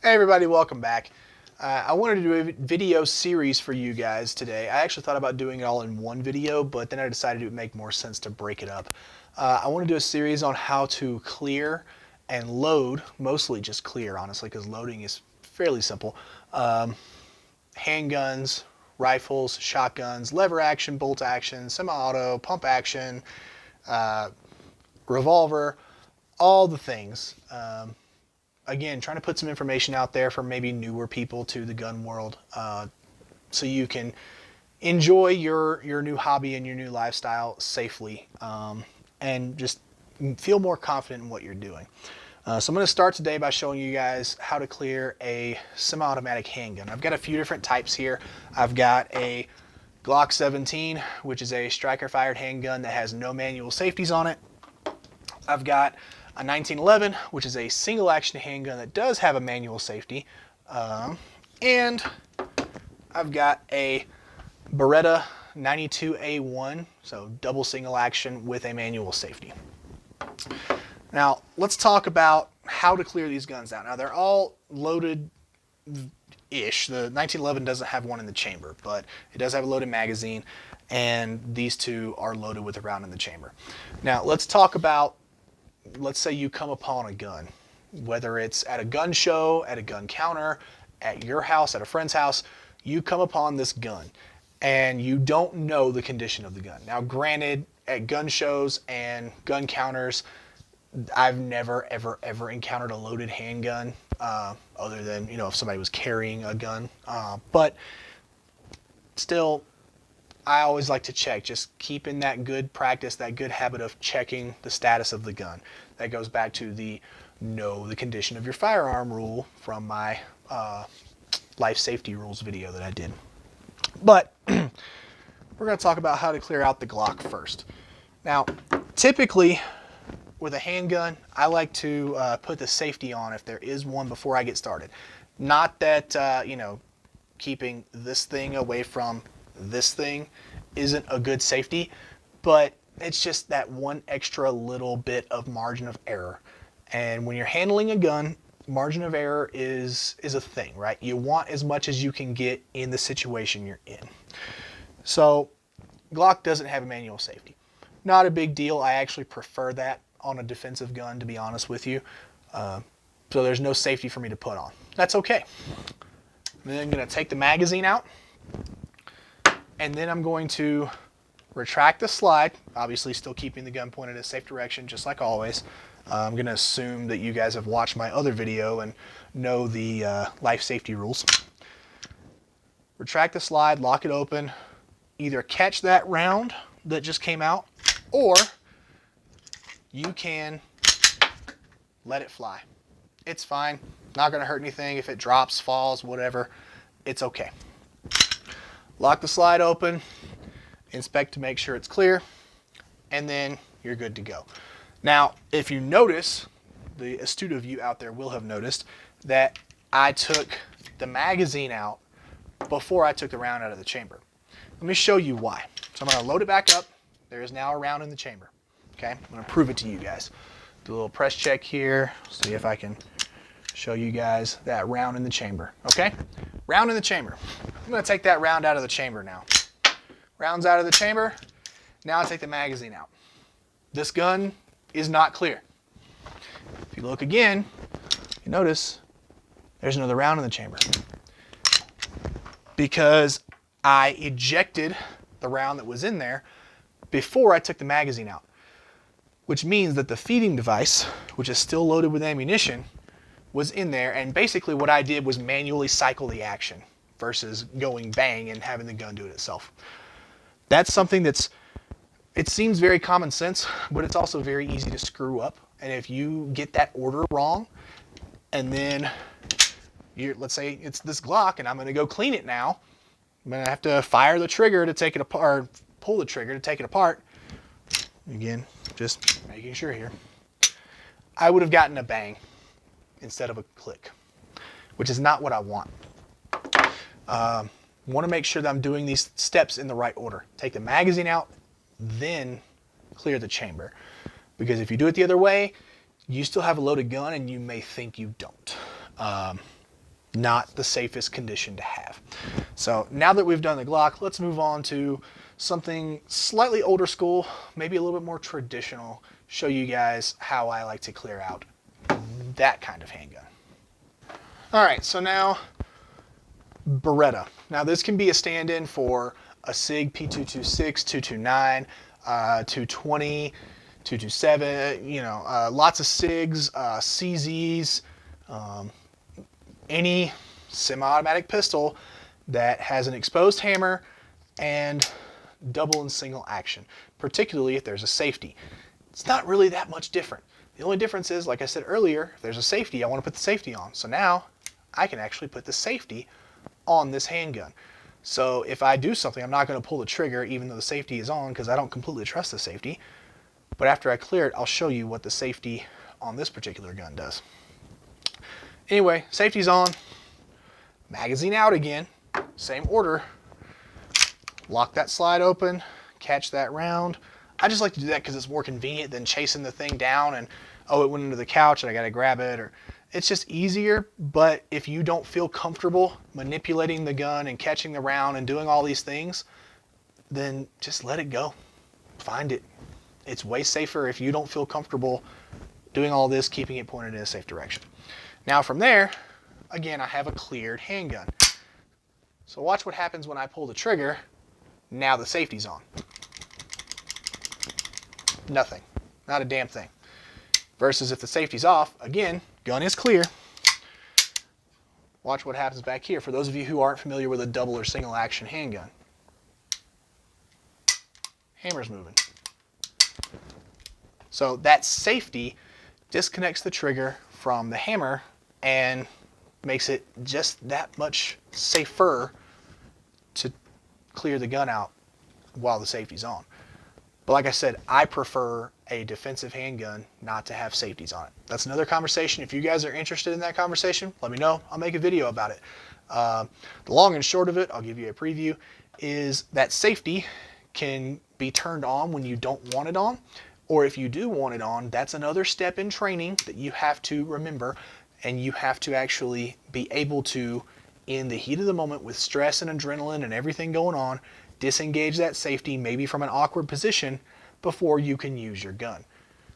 Hey everybody, welcome back. I wanted to do a video series for you guys today. I actually thought about doing it all in one video, but then I decided it would make more sense to break it up. I want to do a series on how to clear and load, mostly just clear, honestly, because loading is fairly simple. Handguns, rifles, shotguns, lever action, bolt action, semi-auto, pump action, revolver, all the things. Again, trying to put some information out there for maybe newer people to the gun world, so you can enjoy your new hobby and your new lifestyle safely, and just feel more confident in what you're doing. So I'm going to start today by showing you guys how to clear a semi-automatic handgun. I've got a few different types here. I've got a Glock 17, which is a striker-fired handgun that has no manual safeties on it. I've got a 1911, which is a single action handgun that does have a manual safety. And I've got a Beretta 92A1, so double single action with a manual safety. Now, let's talk about how to clear these guns out. Now, they're all loaded-ish. The 1911 doesn't have one in the chamber, but it does have a loaded magazine, and these two are loaded with a round in the chamber. Now, let's talk about, let's say you come upon a gun, whether it's at a gun show, at a gun counter, at your house, at a friend's house. You come upon this gun and you don't know the condition of the gun. Now, granted, at gun shows and gun counters, I've never ever encountered a loaded handgun, other than, you know, if somebody was carrying a gun, but still, I always like to check, just keeping that good practice, that good habit of checking the status of the gun. That goes back to the know the condition of your firearm rule from my life safety rules video that I did. But we're going to talk about how to clear out the Glock first. Now, typically with a handgun, I like to put the safety on if there is one before I get started. Not that, you know, keeping this thing away from this thing isn't a good safety, but it's just that one extra little bit of margin of error. And when you're handling a gun, margin of error is a thing, right? You want as much as you can get in the situation you're in. So Glock doesn't have a manual safety. Not a big deal. I actually prefer that on a defensive gun, to be honest with you. So there's no safety for me to put on. That's okay. Then I'm going to take the magazine out, and then I'm going to retract the slide, obviously still keeping the gun pointed in a safe direction, just like always. I'm going to assume that you guys have watched my other video and know the life safety rules. Retract the slide, lock it open, either catch that round that just came out, or you can let it fly. It's fine, not going to hurt anything. If it drops, falls, whatever, it's okay. Lock the slide open, inspect to make sure it's clear, and then you're good to go. Now, if you notice, the astute of you out there will have noticed that I took the magazine out before I took the round out of the chamber. Let me show you why. So I'm going to load it back up. There is now a round in the chamber. Okay, I'm going to prove it to you guys. Do a little press check here, see if I can show you guys that round in the chamber. Okay, round in the chamber. I'm going to take that round out of the chamber now. Round's out of the chamber. Now I take the magazine out. This gun is not clear. If you look again, you notice there's another round in the chamber, because I ejected the round that was in there before I took the magazine out, which means that the feeding device, which is still loaded with ammunition, was in there, and basically what I did was manually cycle the action versus going bang and having the gun do it itself. That's something that's, it seems very common sense, but it's also very easy to screw up. And if you get that order wrong, and then let's say it's this Glock and I'm going to go clean it now, I'm going to have to fire the trigger to take it apart, or pull the trigger to take it apart. Again, just making sure here. I would have gotten a bang instead of a click, which is not what I want. Want to make sure that I'm doing these steps in the right order. Take the magazine out, then clear the chamber. Because if you do it the other way, you still have a loaded gun and you may think you don't. not the safest condition to have. So now that we've done the Glock, let's move on to something slightly older school, maybe a little bit more traditional, show you guys how I like to clear out that kind of handgun. All right, so now Beretta. Now this can be a stand-in for a SIG P226, 229, 220, 227, you know, lots of SIGs, CZs, any semi-automatic pistol that has an exposed hammer and double and single action, particularly if there's a safety. It's not really that much different. The only difference is, like I said earlier, if there's a safety, I want to put the safety on. So now I can actually put the safety on this handgun. So if I do something, I'm not going to pull the trigger even though the safety is on because I don't completely trust the safety. But after I clear it, I'll show you what the safety on this particular gun does. Anyway, safety's on, magazine out again, same order. Lock that slide open, catch that round. I just like to do that because it's more convenient than chasing the thing down and, oh, it went into the couch and I got to grab it. Or it's just easier, but if you don't feel comfortable manipulating the gun and catching the round and doing all these things, then just let it go. Find it. It's way safer if you don't feel comfortable doing all this, keeping it pointed in a safe direction. Now from there, again, I have a cleared handgun. So watch what happens when I pull the trigger. Now the safety's on. Nothing. Not a damn thing. Versus if the safety's off, again, gun is clear. Watch what happens back here for those of you who aren't familiar with a double or single action handgun. Hammer's moving. So that safety disconnects the trigger from the hammer and makes it just that much safer to clear the gun out while the safety's on. But like I said, I prefer a defensive handgun not to have safeties on it. That's another conversation. If you guys are interested in that conversation, let me know. I'll make a video about it. The long and short of it, I'll give you a preview, is that safety can be turned on when you don't want it on. Or if you do want it on, that's another step in training that you have to remember, and you have to actually be able to, in the heat of the moment with stress and adrenaline and everything going on, disengage that safety maybe from an awkward position before you can use your gun.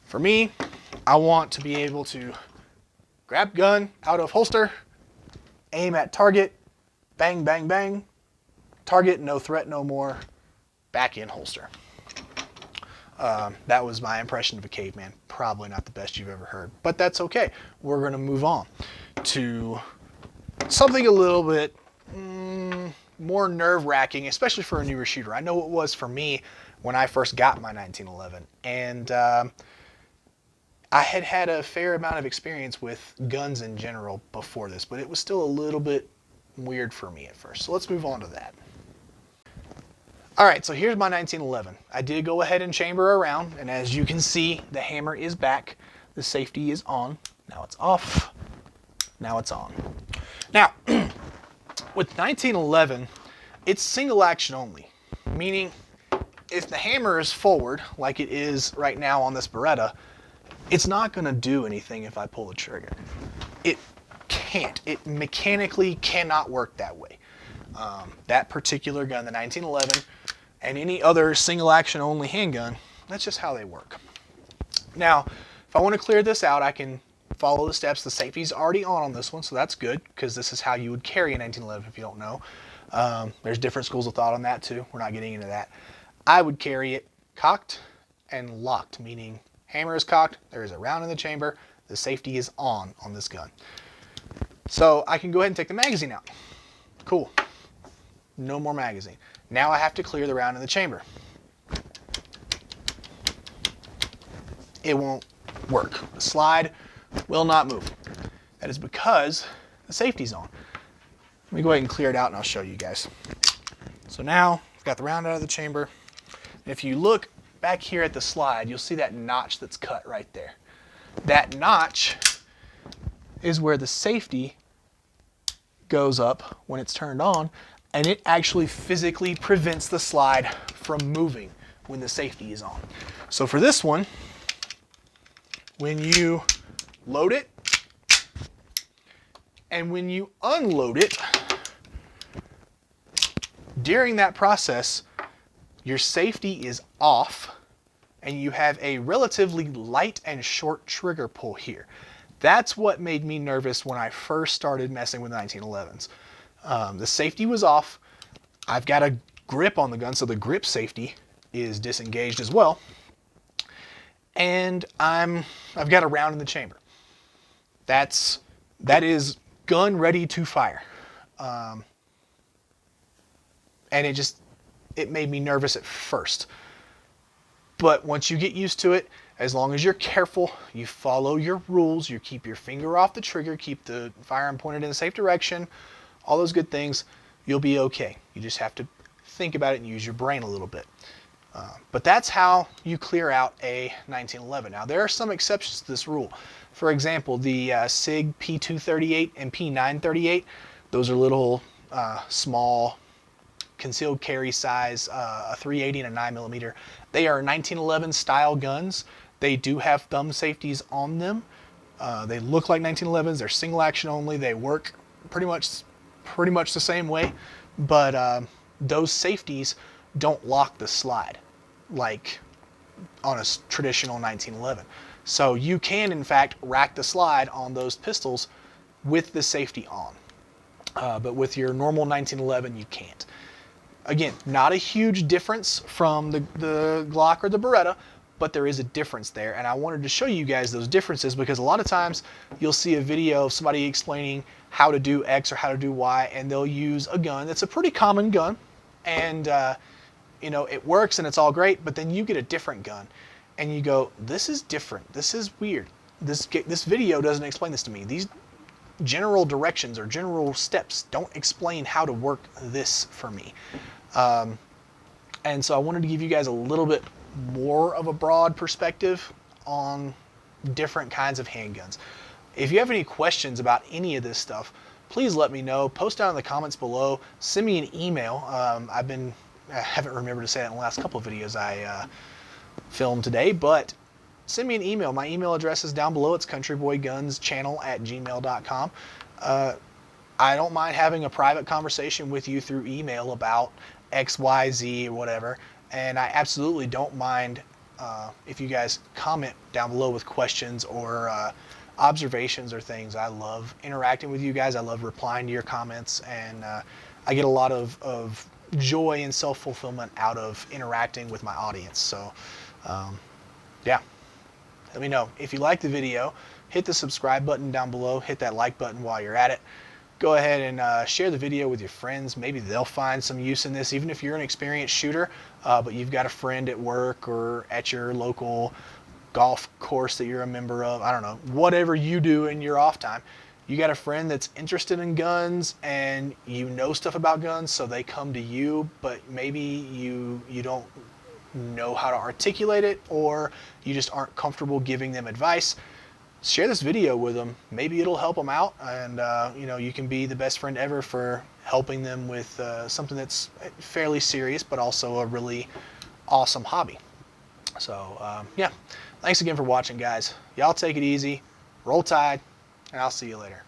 For me, I want to be able to grab gun out of holster, aim at target, bang, bang, bang, target, no threat no more, back in holster. That was my impression of a caveman. Probably not the best you've ever heard, but that's okay. We're going to move on to something a little bit more nerve-wracking, especially for a newer shooter. I know it was for me when I first got my 1911, and I had had a fair amount of experience with guns in general before this, but it was still a little bit weird for me at first. So let's move on to that. All right, so here's my 1911. I did go ahead and chamber around, and as you can see, the hammer is back. The safety is on. Now it's off. Now it's on. Now, with 1911, it's single action only, meaning if the hammer is forward, like it is right now on this Beretta, it's not going to do anything if I pull the trigger. It can't. It mechanically cannot work that way. That particular gun, the 1911, and any other single action only handgun, that's just how they work. Now, if I want to clear this out, I can follow the steps. The safety's already on this one, so that's good, because this is how you would carry a 1911 if you don't know. There's different schools of thought on that too. We're not getting into that. I would carry it cocked and locked, meaning hammer is cocked, there is a round in the chamber, the safety is on this gun. So I can go ahead and take the magazine out. Cool. No more magazine. Now I have to clear the round in the chamber. It won't work. The slide will not move. That is because the safety's on. Let me go ahead and clear it out and I'll show you guys. So now I've got the round out of the chamber. And if you look back here at the slide, you'll see that notch that's cut right there. That notch is where the safety goes up when it's turned on, and it actually physically prevents the slide from moving when the safety is on. So for this one, when you load it, And when you unload it, during that process, your safety is off and you have a relatively light and short trigger pull here. That's what made me nervous when I first started messing with 1911s. The safety was off. I've got a grip on the gun, so the grip safety is disengaged as well. And I've got a round in the chamber. That is gun ready to fire. And it made me nervous at first. But once you get used to it, as long as you're careful, you follow your rules, you keep your finger off the trigger, keep the firearm pointed in the safe direction, all those good things, you'll be okay. You just have to think about it and use your brain a little bit. But that's how you clear out a 1911. Now, there are some exceptions to this rule. For example, the SIG P238 and P938, those are little small concealed carry size, a 380 and a 9mm. They are 1911 style guns. They do have thumb safeties on them. They look like 1911s. They're single action only. They work pretty much the same way, but those safeties don't lock the slide like on a traditional 1911. So you can, in fact, rack the slide on those pistols with the safety on. But with your normal 1911, you can't. Again, not a huge difference from the Glock or the Beretta, but there is a difference there. And I wanted to show you guys those differences because a lot of times you'll see a video of somebody explaining how to do X or how to do Y, and they'll use a gun that's a pretty common gun. And, you know, it works and it's all great, but then you get a different gun and you go, this is different. This is weird. This video doesn't explain this to me. These general directions or general steps don't explain how to work this for me. And so I wanted to give you guys a little bit more of a broad perspective on different kinds of handguns. If you have any questions about any of this stuff, please let me know. Post down in the comments below. Send me an email. I haven't remembered to say that in the last couple of videos I filmed today, but send me an email. My email address is down below. It's countryboygunschannel@gmail.com. I don't mind having a private conversation with you through email about X, Y, Z, or whatever. And I absolutely don't mind if you guys comment down below with questions or observations or things. I love interacting with you guys. I love replying to your comments, and I get a lot of joy and self-fulfillment out of interacting with my audience. So, yeah. Let me know. If you like the video, hit the subscribe button down below. Hit that like button while you're at it. Go ahead and share the video with your friends. Maybe they'll find some use in this, even if you're an experienced shooter, but you've got a friend at work or at your local golf course that you're a member of. I don't know. Whatever you do in your off time, you got a friend that's interested in guns and you know stuff about guns, so they come to you, but maybe you don't know how to articulate it, or you just aren't comfortable giving them advice. Share this video with them. Maybe it'll help them out, and you know, you can be the best friend ever for helping them with something that's fairly serious but also a really awesome hobby. So yeah, thanks again for watching, guys. Y'all take it easy, roll tide, and I'll see you later.